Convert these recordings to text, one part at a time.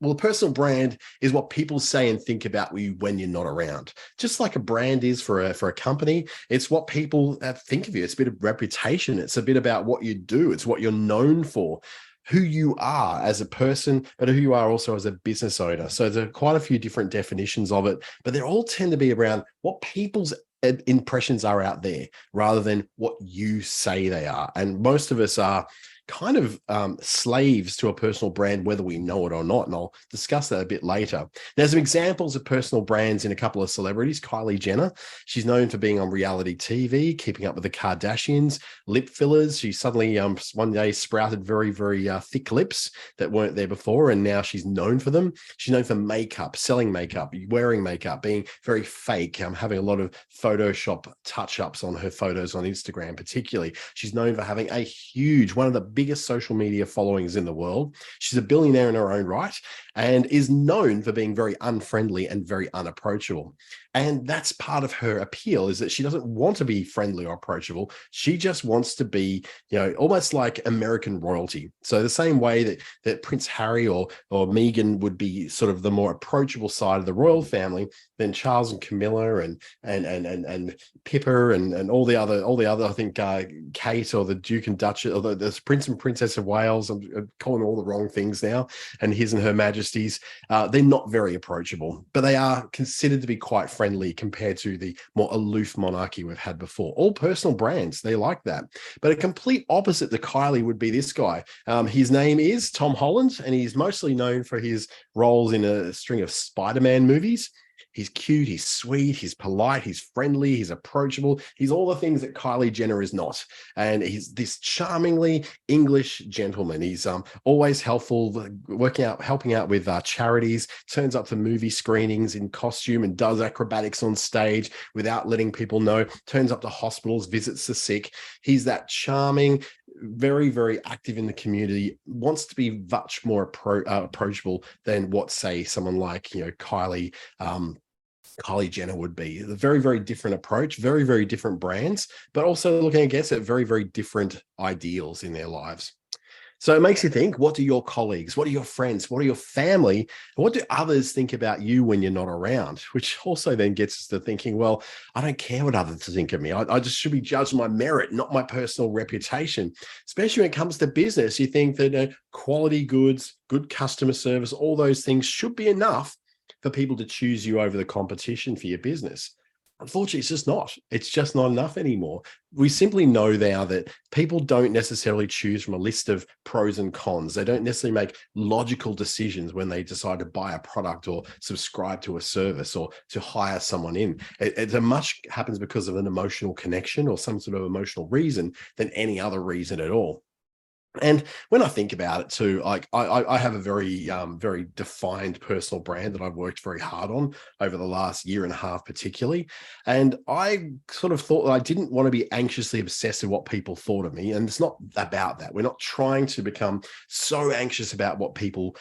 Well, a personal brand is what people say and think about you when you're not around. Just like a brand is for a company, it's what people think of you. It's a bit of reputation. It's a bit about what you do. It's what you're known for, who you are as a person, but who you are also as a business owner. So there are quite a few different definitions of it, but they all tend to be around what people's impressions are out there rather than what you say they are. And most of us are kind of slaves to a personal brand, whether we know it or not. And I'll discuss that a bit later. There's some examples of personal brands in a couple of celebrities. Kylie Jenner, she's known for being on reality TV, keeping up with the Kardashians, lip fillers. She suddenly one day sprouted very, very thick lips that weren't there before. And now she's known for them. She's known for makeup, selling makeup, wearing makeup, being very fake, having a lot of Photoshop touch-ups on her photos on Instagram, particularly. She's known for having a huge, one of the biggest social media followings in the world. She's a billionaire in her own right and is known for being very unfriendly and very unapproachable. And that's part of her appeal, is that she doesn't want to be friendly or approachable. She just wants to be, almost like American royalty. So the same way that Prince Harry or Meghan would be sort of the more approachable side of the royal family, then Charles and Camilla and Pippa and all the other, I think Kate or the Duke and Duchess or the Prince and Princess of Wales. I'm calling all the wrong things now. And his and her majesties, they're not very approachable, but they are considered to be quite friendly compared to the more aloof monarchy we've had before. All personal brands, they like that. But a complete opposite to Kylie would be this guy. His name is Tom Holland, and he's mostly known for his roles in a string of Spider-Man movies. He's cute, he's sweet, he's polite, he's friendly, he's approachable. He's all the things that Kylie Jenner is not. And he's this charmingly English gentleman. He's always helpful, helping out with charities, turns up to movie screenings in costume and does acrobatics on stage without letting people know, turns up to hospitals, visits the sick. He's that charming, very, very active in the community, wants to be much more approachable than what, say, someone like, Kylie Jenner would be. A very, very different approach, very, very different brands, but also looking, I guess, at very, very different ideals in their lives. So it makes you think, what do your colleagues, what are your friends, what are your family, and what do others think about you when you're not around? Which also then gets us to thinking, well, I don't care what others think of me. I just should be judged on my merit, not my personal reputation. Especially when it comes to business, you think that quality goods, good customer service, all those things should be enough for people to choose you over the competition for your business. Unfortunately, it's just not. It's just not enough anymore. We simply know now that people don't necessarily choose from a list of pros and cons. They don't necessarily make logical decisions when they decide to buy a product or subscribe to a service or to hire someone in. It much happens because of an emotional connection or some sort of emotional reason than any other reason at all. And when I think about it too, like I have a very, very defined personal brand that I've worked very hard on over the last year and a half, particularly. And I sort of thought that I didn't want to be anxiously obsessed with what people thought of me. And it's not about that. We're not trying to become so anxious about what people,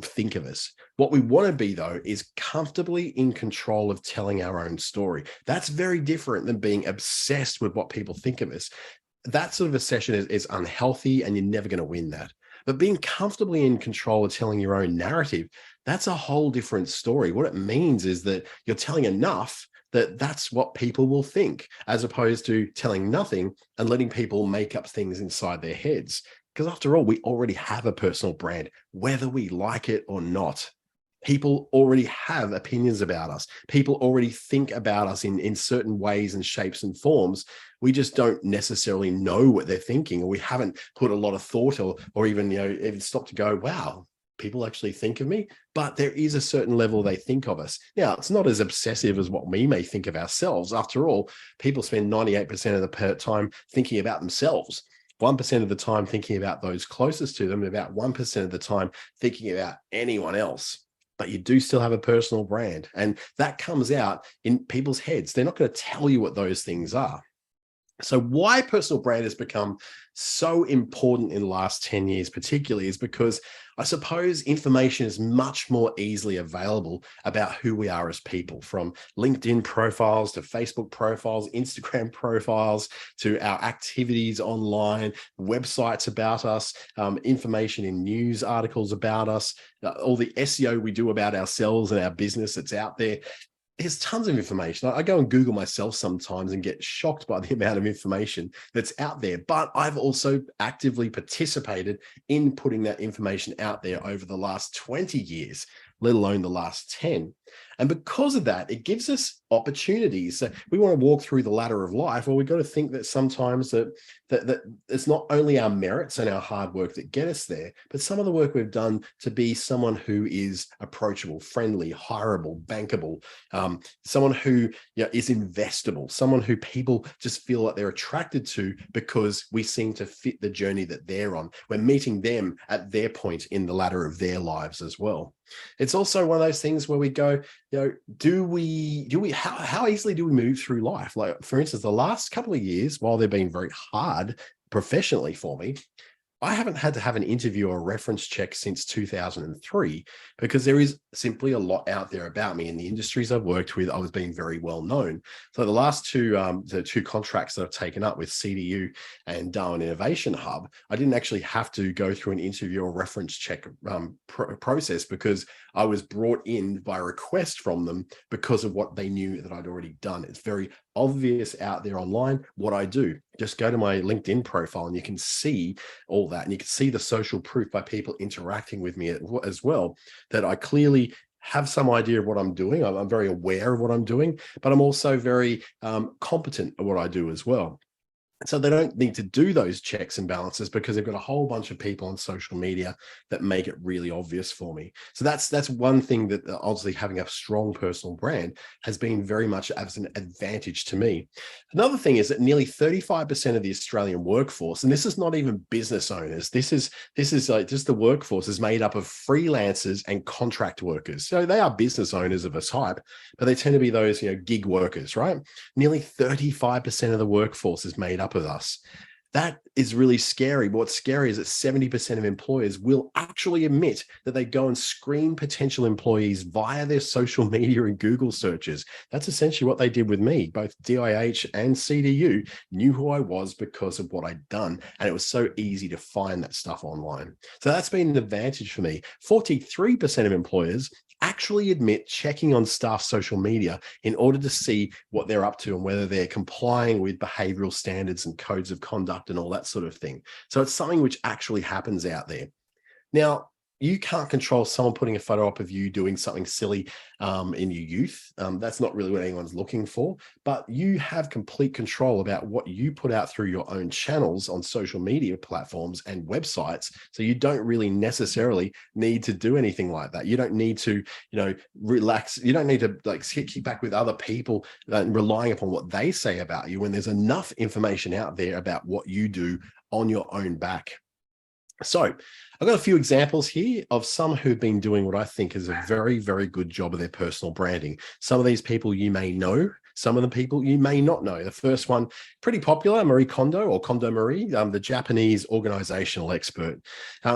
think of us. What we want to be, though, is comfortably in control of telling our own story. That's very different than being obsessed with what people think of us. That sort of a session is unhealthy, and you're never going to win that. But being comfortably in control of telling your own narrative, that's a whole different story. What it means is that you're telling enough that that's what people will think, as opposed to telling nothing and letting people make up things inside their heads. Because after all, we already have a personal brand, whether we like it or not. People already have opinions about us. People already think about us in certain ways and shapes and forms. We just don't necessarily know what they're thinking, or we haven't put a lot of thought or even, even stopped to go, wow, people actually think of me. But there is a certain level they think of us. Now, it's not as obsessive as what we may think of ourselves. After all, people spend 98% of the time thinking about themselves. 1% of the time thinking about those closest to them, about 1% of the time thinking about anyone else. But you do still have a personal brand, and that comes out in people's heads. They're not going to tell you what those things are. So why personal brand has become so important in the last 10 years, particularly, is because I suppose information is much more easily available about who we are as people, from LinkedIn profiles to Facebook profiles, Instagram profiles, to our activities online, websites about us, information in news articles about us, all the SEO we do about ourselves and our business that's out there. There's tons of information. I go and Google myself sometimes and get shocked by the amount of information that's out there. But I've also actively participated in putting that information out there over the last 20 years, let alone the last 10. And because of that, it gives us opportunities. So we want to walk through the ladder of life. Well, we've got to think that sometimes that it's not only our merits and our hard work that get us there, but some of the work we've done to be someone who is approachable, friendly, hireable, bankable, someone who is investable, someone who people just feel like they're attracted to because we seem to fit the journey that they're on. We're meeting them at their point in the ladder of their lives as well. It's also one of those things where we go, how easily do we move through life? Like, for instance, the last couple of years, while they've been very hard professionally for me, I haven't had to have an interview or reference check since 2003 because there is simply a lot out there about me in the industries I've worked with. I was being very well known. So the last the two contracts that I've taken up with CDU and Darwin Innovation Hub, I didn't actually have to go through an interview or reference check process because I was brought in by request from them because of what they knew that I'd already done. It's very obvious out there online what I do. Just go to my LinkedIn profile and you can see all that. And you can see the social proof by people interacting with me as well, that I clearly have some idea of what I'm doing. I'm very aware of what I'm doing, but I'm also very competent at what I do as well. So they don't need to do those checks and balances because they've got a whole bunch of people on social media that make it really obvious for me. So that's one thing that obviously having a strong personal brand has been very much as an advantage to me. Another thing is that nearly 35% of the Australian workforce, and this is not even business owners, this is like just the workforce is made up of freelancers and contract workers. So they are business owners of a type, but they tend to be those gig workers, right? Nearly 35% of the workforce is made up of us. That is really scary. But what's scary is that 70% of employers will actually admit that they go and screen potential employees via their social media and Google searches. That's essentially what they did with me. Both DIH and CDU knew who I was because of what I'd done. And it was so easy to find that stuff online. So that's been an advantage for me. 43% of employers actually admit checking on staff social media in order to see what they're up to and whether they're complying with behavioral standards and codes of conduct and all that sort of thing. So it's something which actually happens out there. Now, you can't control someone putting a photo up of you doing something silly in your youth. That's not really what anyone's looking for, but you have complete control about what you put out through your own channels on social media platforms and websites. So you don't really necessarily need to do anything like that. You don't need to, relax. You don't need to kick back with other people relying upon what they say about you when there's enough information out there about what you do on your own back. So I've got a few examples here of some who've been doing what I think is a very, very good job of their personal branding. Some of these people you may know, some of the people you may not know. The first one, pretty popular, Marie Kondo or Kondo Marie, the Japanese organizational expert.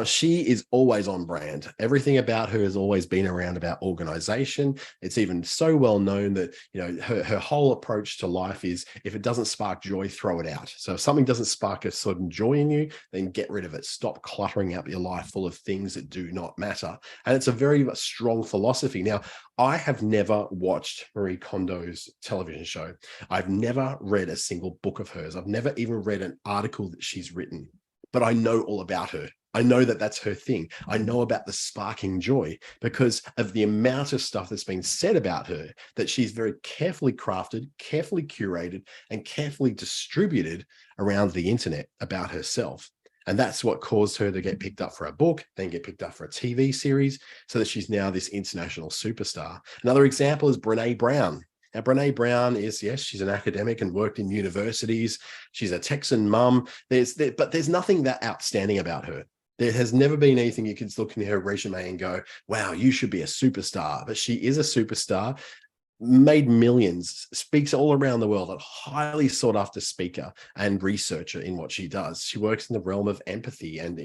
She is always on brand. Everything about her has always been around about organization. It's even so well known that her whole approach to life is if it doesn't spark joy, throw it out. So if something doesn't spark a certain joy in you, then get rid of it. Stop cluttering up your life full of things that do not matter. And it's a very strong philosophy. Now, I have never watched Marie Kondo's television show. I've never read a single book of hers. I've never even read an article that she's written, but I know all about her. I know that that's her thing. I know about the sparking joy because of the amount of stuff that's been said about her, that she's very carefully crafted, carefully curated, and carefully distributed around the internet about herself. And that's what caused her to get picked up for a book, then get picked up for a TV series, so that she's now this international superstar. Another example is Brené Brown. Now, Brené Brown is, yes, she's an academic and worked in universities. She's a Texan mum. But there's nothing that outstanding about her. There has never been anything you can look in her resume and go, wow, you should be a superstar. But she is a superstar, made millions, speaks all around the world, a highly sought after speaker and researcher in what she does. She works in the realm of empathy and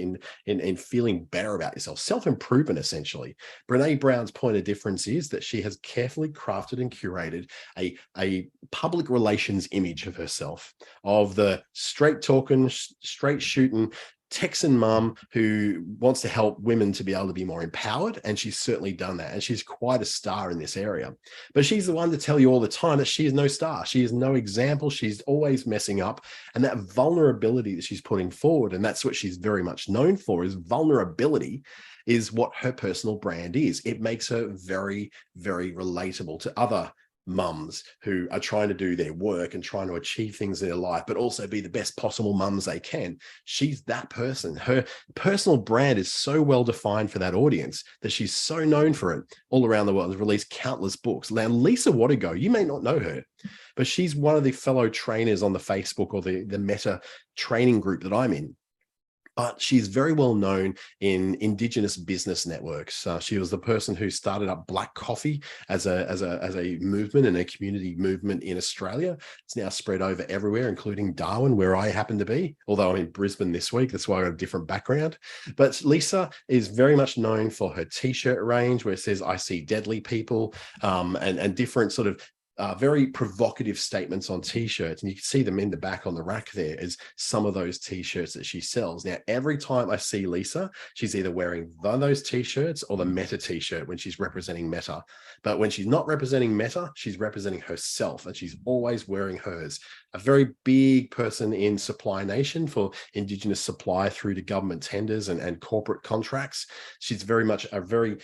in feeling better about yourself, self-improvement, essentially. Brene Brown's point of difference is that she has carefully crafted and curated a public relations image of herself, of the straight talking, straight shooting Texan mum who wants to help women to be able to be more empowered. And she's certainly done that. And she's quite a star in this area. But she's the one to tell you all the time that she is no star. She is no example. She's always messing up. And that vulnerability that she's putting forward, and that's what she's very much known for, is vulnerability, is what her personal brand is. It makes her very, very relatable to other mums who are trying to do their work and trying to achieve things in their life, but also be the best possible mums they can. She's that person. Her personal brand is so well defined for that audience that she's so known for it all around the world. Has released countless books. Now, Lisa Wadigo, you may not know her, but she's one of the fellow trainers on the Facebook or the Meta training group that I'm in. But she's very well known in Indigenous business networks. She was the person who started up Black Coffee as a movement and a community movement in Australia. It's now spread over everywhere, including Darwin, where I happen to be, although I'm in Brisbane this week. That's why I have a different background. But Lisa is very much known for her T-shirt range, where it says, "I see deadly people," and different sort of very provocative statements on T-shirts, and you can see them in the back on the rack there is some of those T-shirts that she sells. Now, every time I see Lisa, she's either wearing one of those T-shirts or the Meta T-shirt when she's representing Meta. But when she's not representing Meta, she's representing herself, and she's always wearing hers. A very big person in Supply Nation for Indigenous supply through to government tenders and corporate contracts. She's very much a very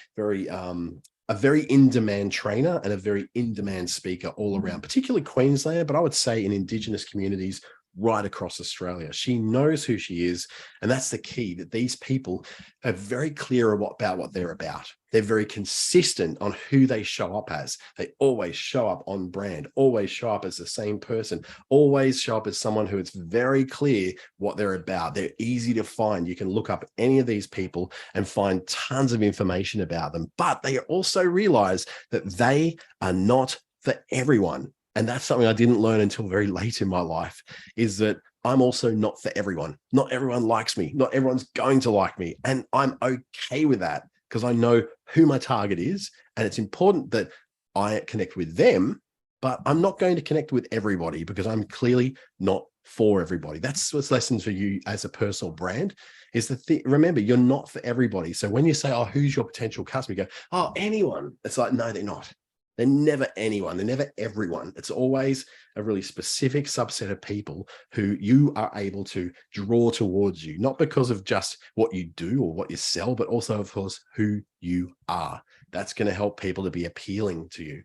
in-demand trainer and a very in-demand speaker all around, particularly Queensland, but I would say in Indigenous communities right across Australia. She knows who she is, and that's the key, that these people are very clear about what they're about. They're very consistent on who they show up as. They always show up on brand, always show up as the same person, always show up as someone who it's very clear what they're about. They're easy to find. You can look up any of these people and find tons of information about them, but they also realize that they are not for everyone. And that's something I didn't learn until very late in my life, is that I'm also not for everyone. Not everyone likes me. Not everyone's going to like me. And I'm okay with that because I know who my target is. And it's important that I connect with them, but I'm not going to connect with everybody because I'm clearly not for everybody. That's what's lessons for you as a personal brand, is that remember, you're not for everybody. So when you say, "Oh, who's your potential customer?" You go, "Oh, anyone." It's like, no, they're not. They're never anyone. They're never everyone. It's always a really specific subset of people who you are able to draw towards you, not because of just what you do or what you sell, but also, of course, who you are. That's going to help people to be appealing to you.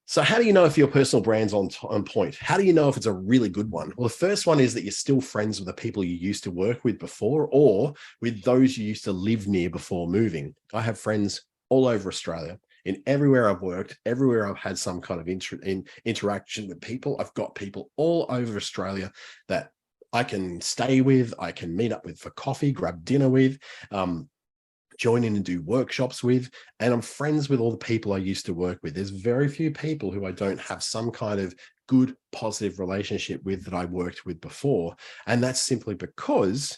So how do you know if your personal brand's on point? How do you know if it's a really good one? Well, the first one is that you're still friends with the people you used to work with before, or with those you used to live near before moving. I have friends all over Australia. In everywhere I've worked, everywhere I've had some kind of interaction with people, I've got people all over Australia that I can stay with, I can meet up with for coffee, grab dinner with, join in and do workshops with, and I'm friends with all the people I used to work with. There's very few people who I don't have some kind of good, positive relationship with that I worked with before. And that's simply because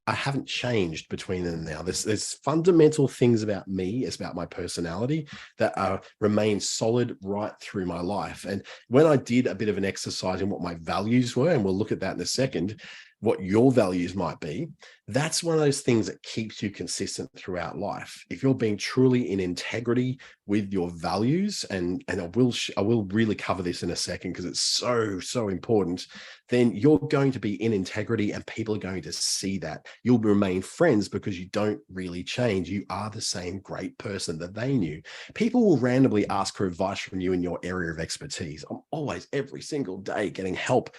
I haven't changed between them now. There's fundamental things about me, it's about my personality, that remain solid right through my life. And when I did a bit of an exercise in what my values were, and we'll look at that in a second, what your values might be, that's one of those things that keeps you consistent throughout life. If you're being truly in integrity with your values, and I will really cover this in a second because it's so important, then you're going to be in integrity and people are going to see that. You'll remain friends because you don't really change. You are the same great person that they knew. People will randomly ask for advice from you in your area of expertise. I'm always, every single day, getting help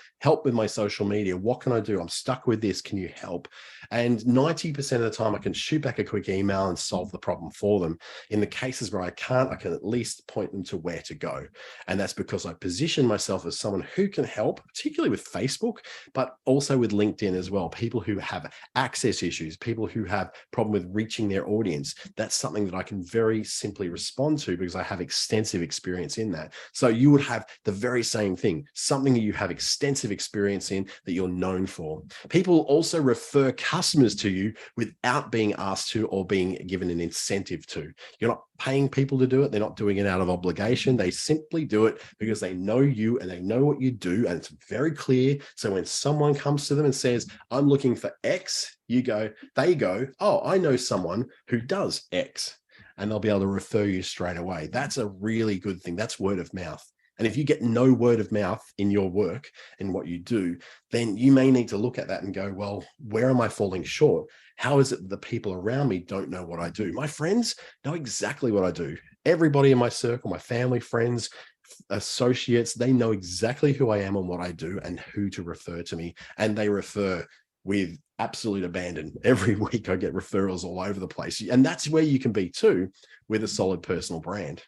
with my social media. What can I do? I'm stuck with this. Can you help? And 90% of the time I can shoot back a quick email and solve the problem for them. In the cases where I can't, I can at least point them to where to go. And that's because I position myself as someone who can help, particularly with Facebook, but also with LinkedIn as well. People who have access issues, people who have problem with reaching their audience. That's something that I can very simply respond to because I have extensive experience in that. So you would have the very same thing, something that you have extensive experience in that you're known for. People also refer customers to you without being asked to or being given an incentive to. You're not paying people to do it. They're not doing it out of obligation. They simply do it because they know you and they know what you do. And it's very clear. So when someone comes to them and says, I'm looking for X, they go, oh, I know someone who does X. And they'll be able to refer you straight away. That's a really good thing. That's word of mouth. And if you get no word of mouth in your work and what you do, then you may need to look at that and go, well, where am I falling short? How is it that the people around me don't know what I do? My friends know exactly what I do. Everybody in my circle, my family, friends, associates, they know exactly who I am and what I do and who to refer to me. And they refer with absolute abandon. Every week I get referrals all over the place. And that's where you can be too with a solid personal brand.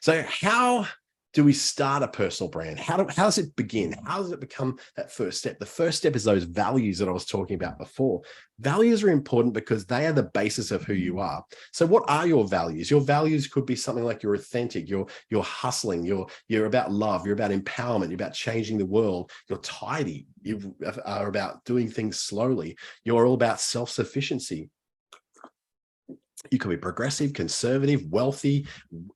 So how do we start a personal brand? How does it begin? How does it become that first step? The first step is those values that I was talking about before. Values are important because they are the basis of who you are. So what are your values? Your values could be something like you're authentic, you're hustling, you're about love, you're about empowerment, you're about changing the world, you're tidy, you are about doing things slowly, you're all about self-sufficiency. You could be progressive, conservative, wealthy,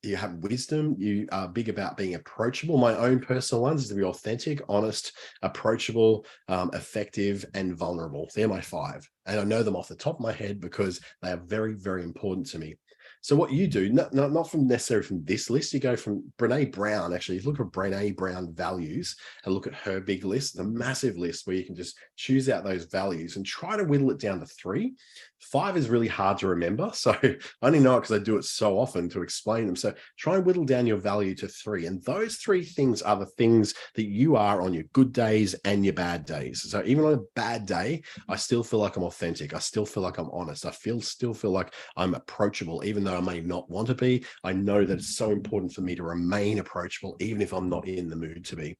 you have wisdom, you are big about being approachable. My own personal ones is to be authentic, honest, approachable, effective, and vulnerable. They're my 5. And I know them off the top of my head because they are very, very important to me. So what you do, not from necessarily from this list, you go from Brene Brown, actually, look at Brene Brown values and look at her big list, the massive list where you can just choose out those values and try to whittle it down to 3. 5 is really hard to remember. So I only know it because I do it so often to explain them. So try and whittle down your value to 3. And those 3 things are the things that you are on your good days and your bad days. So even on a bad day, I still feel like I'm authentic. I still feel like I'm honest. I still feel like I'm approachable, even though I may not want to be. I know that it's so important for me to remain approachable, even if I'm not in the mood to be.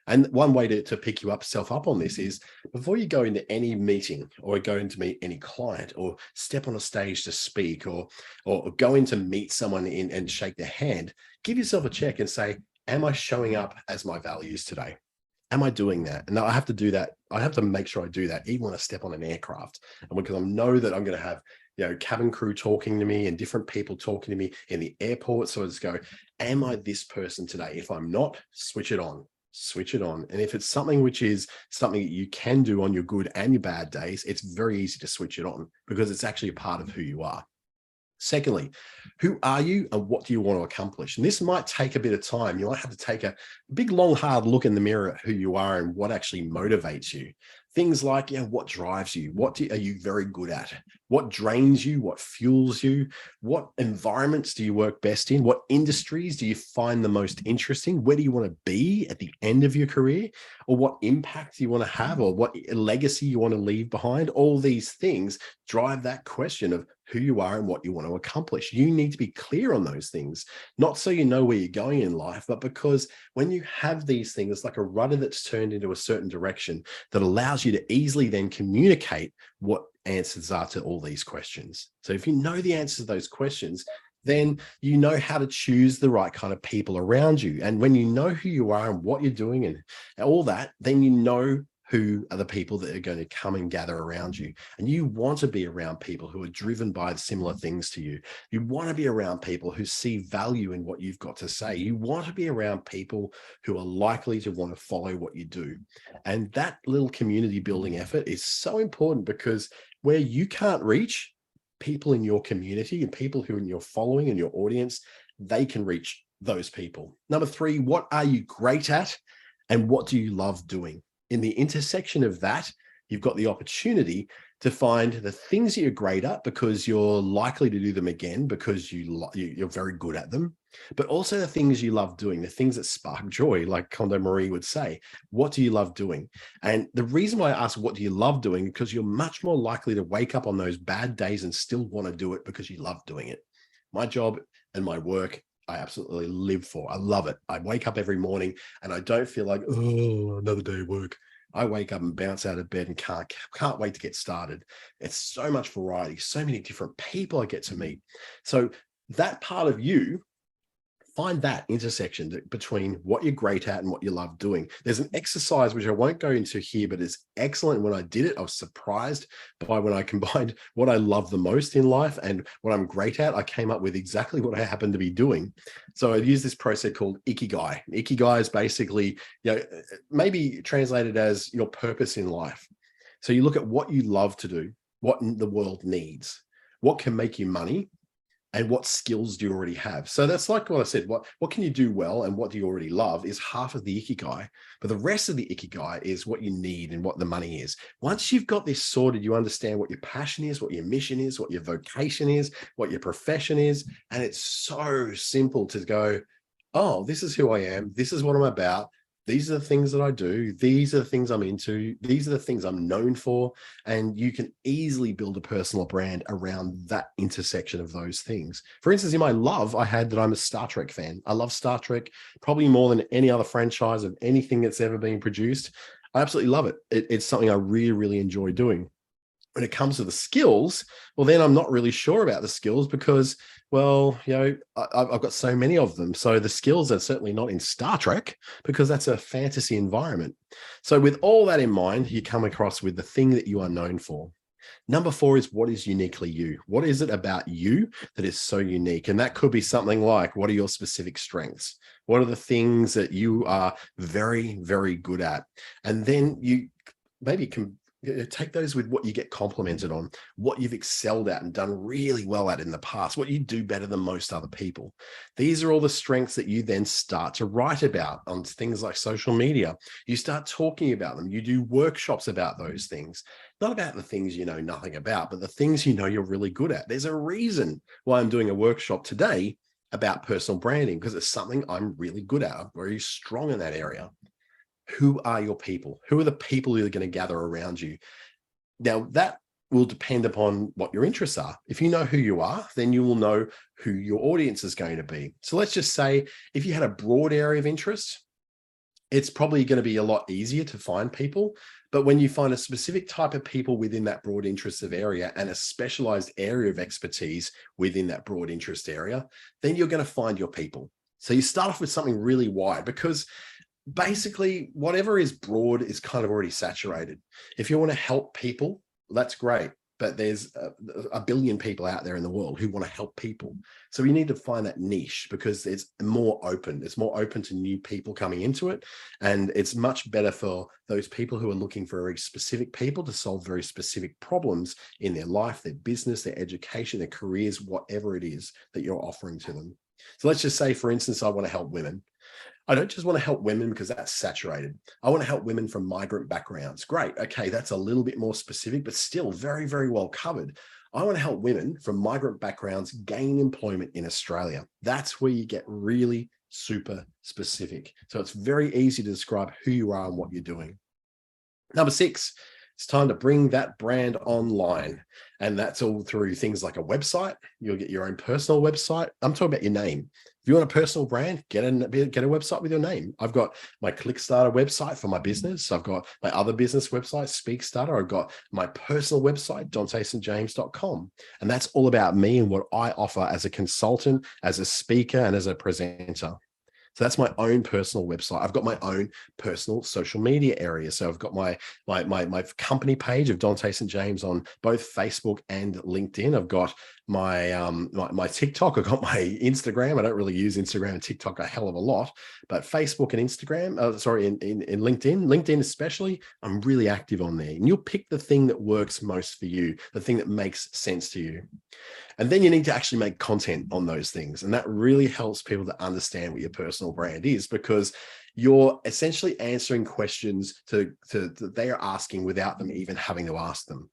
And one way to pick yourself up on this is before you go into any meeting or go into meet any client or step on a stage to speak or go in to meet someone and shake their hand, give yourself a check and say, am I showing up as my values today? Am I doing that? And I have to do that. I have to make sure I do that even when I step on an aircraft. And because I know that I'm going to have cabin crew talking to me and different people talking to me in the airport. So I just go, am I this person today? If I'm not, switch it on. Switch it on. And if it's something which is something that you can do on your good and your bad days, it's very easy to switch it on because it's actually a part of who you are. Secondly, who are you and what do you want to accomplish? And this might take a bit of time. You might have to take a big, long, hard look in the mirror at who you are and what actually motivates you. Things like, what drives you? What are you very good at? What drains you? What fuels you? What environments do you work best in? What industries do you find the most interesting? Where do you want to be at the end of your career? Or what impact do you want to have? Or what legacy you want to leave behind? All these things drive that question of who you are and what you want to accomplish. You need to be clear on those things, not so you know where you're going in life, but because when you have these things, it's like a rudder that's turned into a certain direction that allows you to easily then communicate what answers are to all these questions. So if you know the answers to those questions, then you know how to choose the right kind of people around you. And when you know who you are and what you're doing and all that, then you know who are the people that are going to come and gather around you. And you want to be around people who are driven by similar things to you. You want to be around people who see value in what you've got to say. You want to be around people who are likely to want to follow what you do. And that little community building effort is so important because where you can't reach, people in your community and people who are in your following and your audience, they can reach those people. Number 3, what are you great at and what do you love doing? In the intersection of that, you've got the opportunity to find the things that you're great at because you're likely to do them again because you're very good at them, but also the things you love doing, the things that spark joy, like Kondo Marie would say. What do you love doing? And the reason why I ask what do you love doing, because you're much more likely to wake up on those bad days and still want to do it because you love doing it. My job and my work, I absolutely live for. I love it. I wake up every morning and I don't feel like, oh, another day of work. I wake up and bounce out of bed and can't wait to get started. It's so much variety, so many different people I get to meet. So that part of you, find that intersection between what you're great at and what you love doing. There's an exercise which I won't go into here, but it's excellent. When I did it, I was surprised by when I combined what I love the most in life and what I'm great at. I came up with exactly what I happen to be doing. So I use this process called Ikigai. Ikigai is basically, maybe translated as your purpose in life. So you look at what you love to do, what the world needs, what can make you money, and what skills do you already have? So that's like what I said, what can you do well and what do you already love is half of the Ikigai, but the rest of the Ikigai is what you need and what the money is. Once you've got this sorted, you understand what your passion is, what your mission is, what your vocation is, what your profession is, and it's so simple to go, oh, this is who I am, this is what I'm about, these are the things that I do, these are the things I'm into, these are the things I'm known for, and you can easily build a personal brand around that intersection of those things. For instance, in my love, I had that I'm a Star Trek fan. I love Star Trek probably more than any other franchise of anything that's ever been produced. I absolutely love it. It's something I really, really enjoy doing. When it comes to the skills, well, then I'm not really sure about the skills because, well, I've got so many of them. So the skills are certainly not in Star Trek because that's a fantasy environment. So with all that in mind, you come across with the thing that you are known for. Number 4 is what is uniquely you? What is it about you that is so unique? And that could be something like, what are your specific strengths? What are the things that you are very, very good at? And then you maybe can take those with what you get complimented on, what you've excelled at and done really well at in the past, what you do better than most other people. These are all the strengths that you then start to write about on things like social media. You start talking about them. You do workshops about those things, not about the things you know nothing about, but the things you know you're really good at. There's a reason why I'm doing a workshop today about personal branding, because it's something I'm really good at. I'm very strong in that area. Who are your people? Who are the people who are going to gather around you? Now, that will depend upon what your interests are. If you know who you are, then you will know who your audience is going to be. So let's just say if you had a broad area of interest, it's probably going to be a lot easier to find people. But when you find a specific type of people within that broad interest of area and a specialized area of expertise within that broad interest area, then you're going to find your people. So you start off with something really wide, because basically whatever is broad is kind of already saturated. If you want to help people, that's great, but there's a billion people out there in the world who want to help people. So you need to find that niche because it's more open. It's more open to new people coming into it. And it's much better for those people who are looking for very specific people to solve very specific problems in their life, their business, their education, their careers, whatever it is that you're offering to them. So let's just say, for instance, I want to help women. I don't just want to help women because that's saturated. I want to help women from migrant backgrounds. Great. Okay, that's a little bit more specific, but still very, very well covered. I want to help women from migrant backgrounds gain employment in Australia. That's where you get really super specific. So it's very easy to describe who you are and what you're doing. Number 6, it's time to bring that brand online. And that's all through things like a website. You'll get your own personal website. I'm talking about your name. If you want a personal brand, get a website with your name. I've got my Clickstarter website for my business. I've got my other business website, SpeakStarter. I've got my personal website, DonteSt.James.com. And that's all about me and what I offer as a consultant, as a speaker, and as a presenter. So that's my own personal website. I've got my own personal social media area. So I've got my company page of Dante St. James on both Facebook and LinkedIn. I've got my TikTok. I've got my Instagram. I don't really use Instagram and TikTok a hell of a lot, but Facebook and Instagram, in LinkedIn especially, I'm really active on there. And you'll pick the thing that works most for you, the thing that makes sense to you. And then you need to actually make content on those things. And that really helps people to understand what your personal brand is, because you're essentially answering questions that they are asking without them even having to ask them.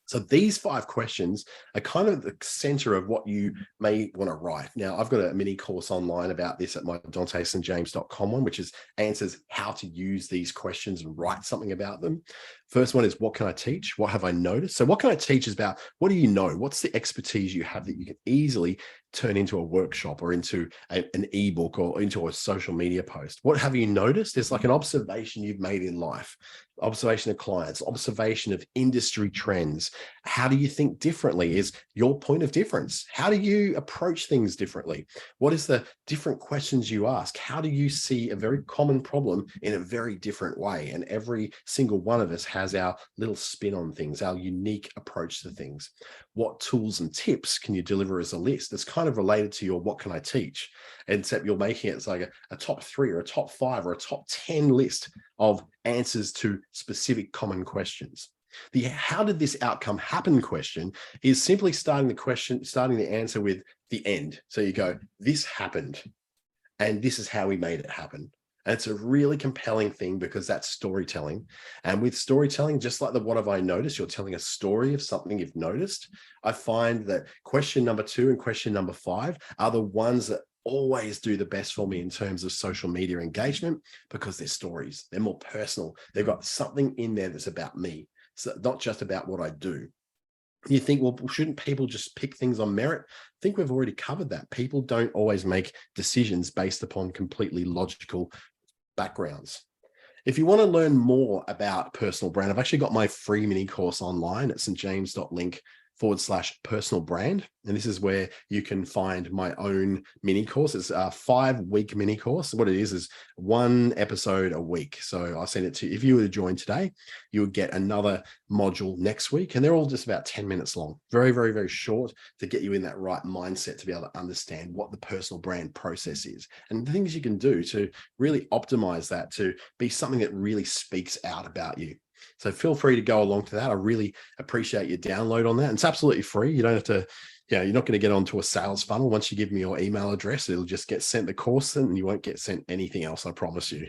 So these 5 questions are kind of the center of what you may want to write. Now, I've got a mini course online about this at my DanteStJames.com one, which is answers how to use these questions and write something about them. First one is, what can I teach? What have I noticed? So what can I teach is about, what do you know? What's the expertise you have that you can easily turn into a workshop or into an ebook or into a social media post? What have you noticed? It's like an observation you've made in life, observation of clients, observation of industry trends. How do you think differently is your point of difference. How do you approach things differently? What is the different questions you ask? How do you see a very common problem in a very different way? And every single one of us has our little spin on things, our unique approach to things. What tools and tips can you deliver as a list? It's kind of related to your what can I teach, except you're making it, it's like a top 3 or a top 5 or a top 10 list of answers to specific common questions. The how did this outcome happen question is simply starting the answer with the end. So you go, this happened and this is how we made it happen. And it's a really compelling thing because that's storytelling. And with storytelling, just like the what have I noticed, you're telling a story of something you've noticed. I find that question number 2 and question number 5 are the ones that always do the best for me in terms of social media engagement, because they're stories. They're more personal. They've got something in there that's about me. So not just about what I do. You think, well, shouldn't people just pick things on merit? I think we've already covered that. People don't always make decisions based upon completely logical backgrounds. If you want to learn more about personal brand, I've actually got my free mini course online at stjames.link/personal brand. And this is where you can find my own mini course. It's a 5-week mini course. What it is 1 episode a week. So I'll send it to you. If you were to join today, you would get another module next week. And they're all just about 10 minutes long. Very, very, very short to get you in that right mindset to be able to understand what the personal brand process is and the things you can do to really optimize that to be something that really speaks out about you. So feel free to go along to that. I really appreciate your download on that. And it's absolutely free. You don't have to, you're not going to get onto a sales funnel. Once you give me your email address, it'll just get sent the course and you won't get sent anything else. I promise you.